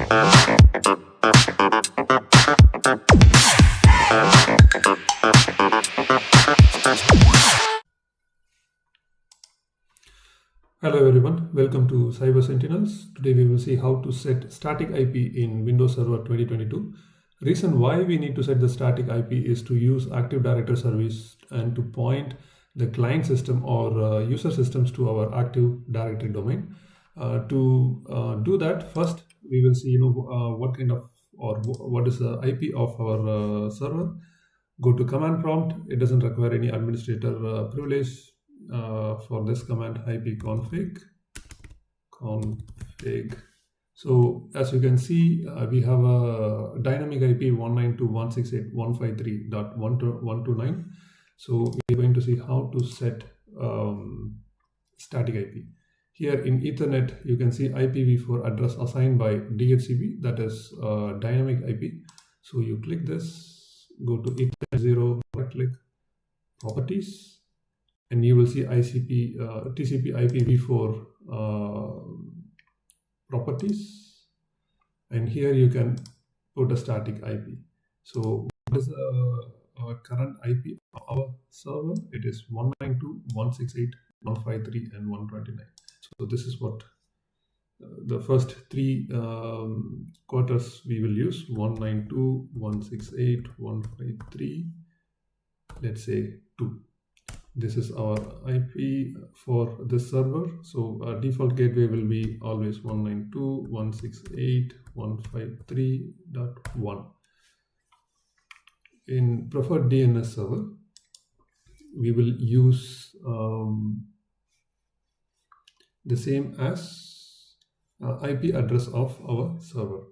Hello everyone, welcome to Cyber Sentinels. Today we will see how to set static IP in Windows Server 2022. Reason why we need to set the static IP is to use Active Directory service and to point the client system or user systems to our Active Directory domain. To do that, first we will see what kind of or what is the IP of our server. Go to command prompt. It doesn't require any administrator privilege. For this command, ipconfig. So as you can see, we have a dynamic IP 192.168.153.129. So we're going to see how to set static IP. Here in Ethernet, you can see IPv4 address assigned by DHCP, that is dynamic IP. So you click this, go to Ethernet 0, right click, properties, and you will see TCP IPv4 properties, and here you can put a static IP. So what is our current IP of our server? It is 192.168.153 and 129. So this is what the first three quarters we will use: 192.168.153. Let's say 2. This is our IP for this server. So default gateway will be always 192.168.153.1. In preferred DNS server, we will use the same as IP address of our server,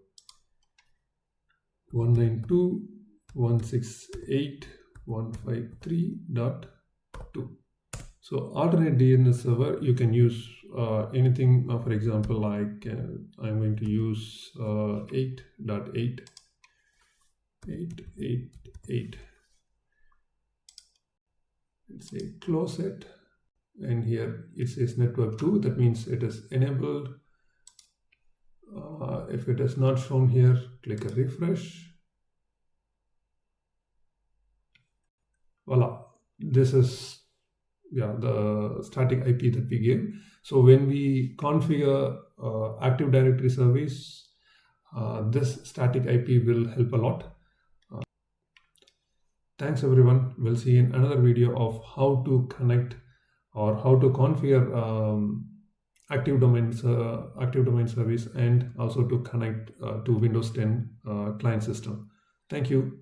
192.168.153.2. So alternate DNS server, you can use anything, for example, like I'm going to use 8.8.8.8. Let's say close it, and here it says network 2. That means it is enabled. If it is not shown here, click a refresh. Voila, this is the static IP that we gave. So when we configure Active Directory service, this static IP will help a lot. Thanks everyone. We'll see in another video of how to connect or how to configure Active Domain service, and also to connect to Windows 10 client system. Thank you.